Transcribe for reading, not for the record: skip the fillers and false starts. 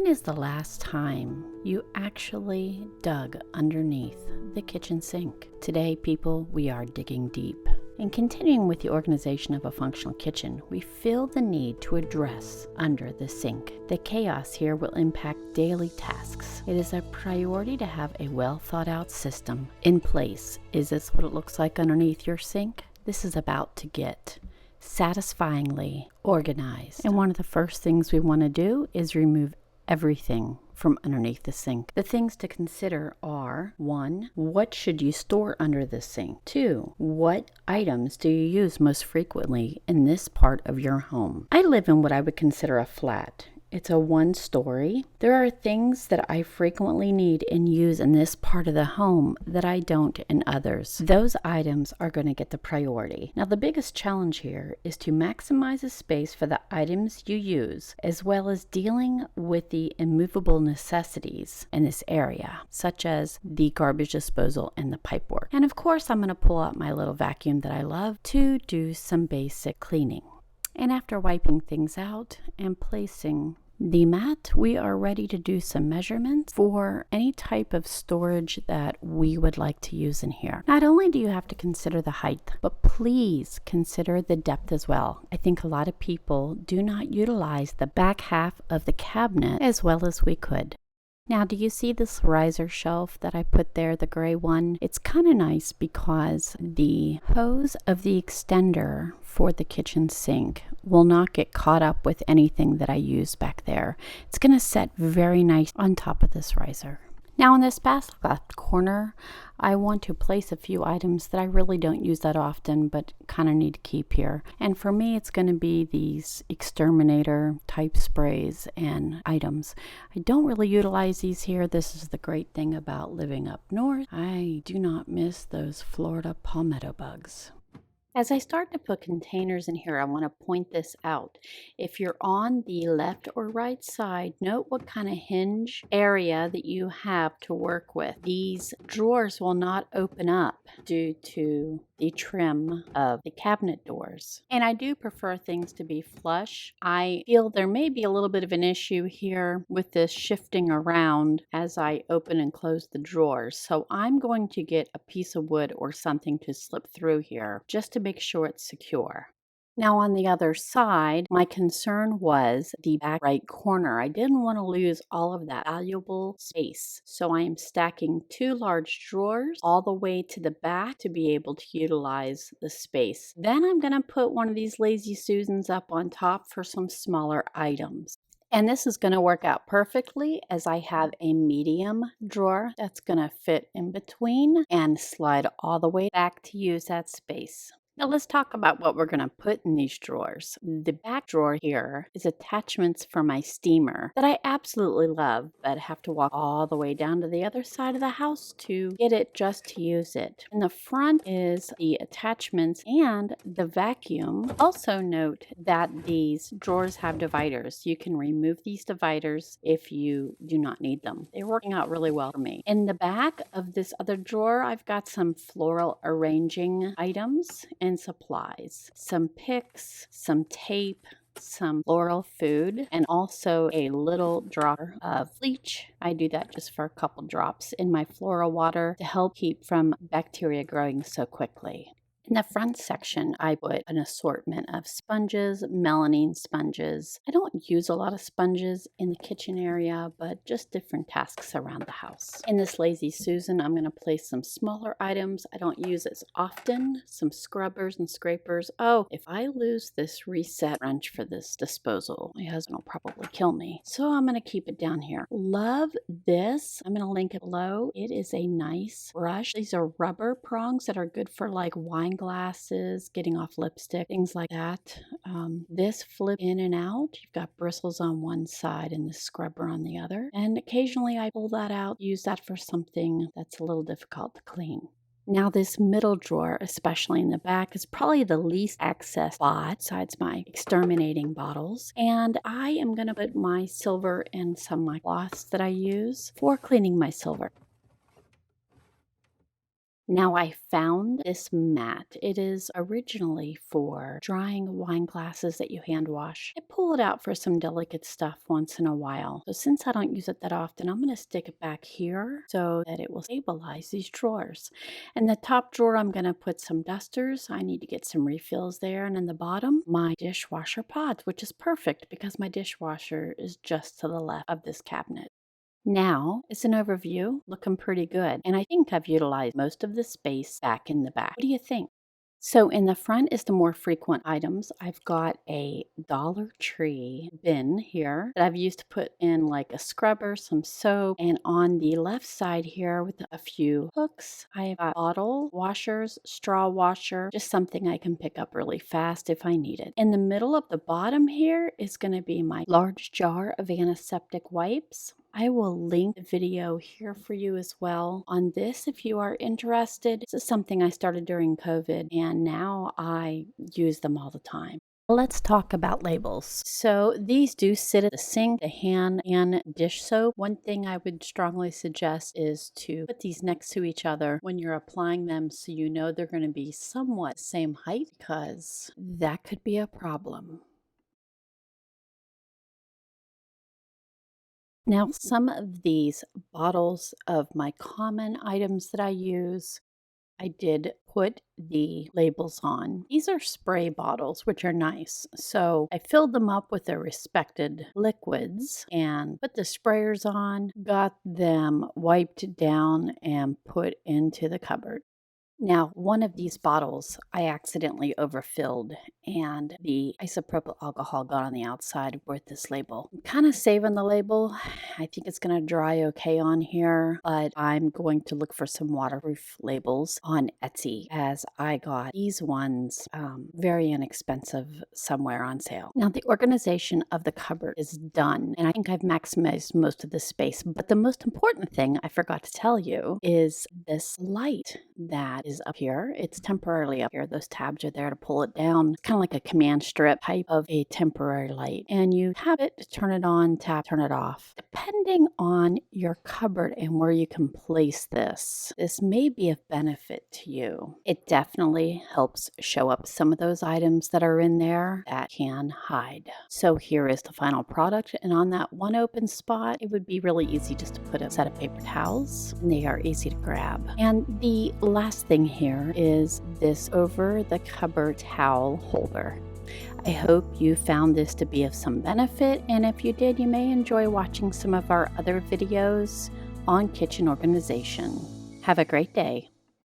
is the last time you actually dug underneath the kitchen sink? Today, people, we are digging deep. In continuing with the organization of a functional kitchen, we feel the need to address under the sink. The chaos here will impact daily tasks. It is a priority to have a well thought out system in place. Is this what it looks like underneath your sink? This is about to get satisfyingly organized. And one of the first things we want to do is remove everything from underneath the sink. The things to consider are: 1, what should you store under the sink? 2, what items do you use most frequently in this part of your home? I live in what I would consider a flat. It's a 1-story. There are things that I frequently need and use in this part of the home that I don't in others. Those items are going to get the priority. Now, the biggest challenge here is to maximize the space for the items you use, as well as dealing with the immovable necessities in this area, such as the garbage disposal and the pipework. And of course, I'm going to pull out my little vacuum that I love to do some basic cleaning. And after wiping things out and placing the mat, we are ready to do some measurements for any type of storage that we would like to use in here. Not only do you have to consider the height, but please consider the depth as well. I think a lot of people do not utilize the back half of the cabinet as well as we could. Now, do you see this riser shelf that I put there, the gray one? It's kind of nice because the hose of the extender for the kitchen sink will not get caught up with anything that I use back there. It's going to set very nice on top of this riser. Now, in this back left corner, I want to place a few items that I really don't use that often, but kind of need to keep here. And for me, it's going to be these exterminator type sprays and items. I don't really utilize these here. This is the great thing about living up north. I do not miss those Florida palmetto bugs. As I start to put containers in here, I want to point this out. If you're on the left or right side, note what kind of hinge area that you have to work with. These drawers will not open up due to the trim of the cabinet doors. And I do prefer things to be flush. I feel there may be a little bit of an issue here with this shifting around as I open and close the drawers. So I'm going to get a piece of wood or something to slip through here just to make sure it's secure. Now, on the other side, my concern was the back right corner. I didn't want to lose all of that valuable space. So I am stacking 2 large drawers all the way to the back to be able to utilize the space. Then I'm going to put one of these Lazy Susans up on top for some smaller items. And this is going to work out perfectly as I have a medium drawer that's going to fit in between and slide all the way back to use that space. Now let's talk about what we're going to put in these drawers. The back drawer here is attachments for my steamer that I absolutely love, but have to walk all the way down to the other side of the house to get it just to use it. In the front is the attachments and the vacuum. Also note that these drawers have dividers. You can remove these dividers if you do not need them. They're working out really well for me. In the back of this other drawer, I've got some floral arranging items and supplies, some picks, some tape, some floral food, and also a little drop of bleach. I do that just for a couple drops in my floral water to help keep from bacteria growing so quickly. In the front section, I put an assortment of sponges, melamine sponges. I don't use a lot of sponges in the kitchen area, but just different tasks around the house. In this Lazy Susan, I'm going to place some smaller items I don't use as often, some scrubbers and scrapers. Oh, if I lose this reset wrench for this disposal, my husband will probably kill me. So I'm going to keep it down here. Love this. I'm going to link it below. It is a nice brush. These are rubber prongs that are good for like wine glasses, getting off lipstick, things like that. This flip in and out. You've got bristles on one side and the scrubber on the other. And occasionally I pull that out, use that for something that's a little difficult to clean. Now this middle drawer, especially in the back, is probably the least accessed spot besides my exterminating bottles. And I am going to put my silver and some of my cloths that I use for cleaning my silver. Now, I found this mat. It is originally for drying wine glasses that you hand wash. I pull it out for some delicate stuff once in a while. So since I don't use it that often, I'm going to stick it back here so that it will stabilize these drawers. In the top drawer, I'm going to put some dusters. I need to get some refills there. And in the bottom, my dishwasher pods, which is perfect because my dishwasher is just to the left of this cabinet. Now, it's an overview, looking pretty good, and I think I've utilized most of the space back in the back. What do you think? So in the front is the more frequent items. I've got a Dollar Tree bin here that I've used to put in like a scrubber, some soap, and on the left side here with a few hooks, I've got bottle washers, straw washer, just something I can pick up really fast if I need it. In the middle of the bottom here is going to be my large jar of antiseptic wipes. I will link the video here for you as well on this if you are interested. This is something I started during COVID and now I use them all the time. Let's talk about labels. So these do sit at the sink, the hand and dish soap. One thing I would strongly suggest is to put these next to each other when you're applying them so you know they're going to be somewhat the same height because that could be a problem. Now, some of these bottles of my common items that I use, I did put the labels on. These are spray bottles, which are nice. So I filled them up with their respected liquids and put the sprayers on, got them wiped down, and put into the cupboard. Now, one of these bottles I accidentally overfilled, and the isopropyl alcohol got on the outside with this label. I'm kind of saving the label. I think it's going to dry okay on here, but I'm going to look for some waterproof labels on Etsy as I got these ones very inexpensive somewhere on sale. Now, the organization of the cupboard is done, and I think I've maximized most of the space, but the most important thing I forgot to tell you is this light that is up here. It's temporarily up here. Those tabs are there to pull it down. It's kind of like a command strip type of a temporary light. And you tap it to turn it on, tap, turn it off. Depending on your cupboard and where you can place this may be of benefit to you. It definitely helps show up some of those items that are in there that can hide. So here is the final product. And on that one open spot, it would be really easy just to put a set of paper towels. They are easy to grab. And the last thing here is this over the cupboard towel holder. I hope you found this to be of some benefit, and if you did, you may enjoy watching some of our other videos on kitchen organization. Have a great day.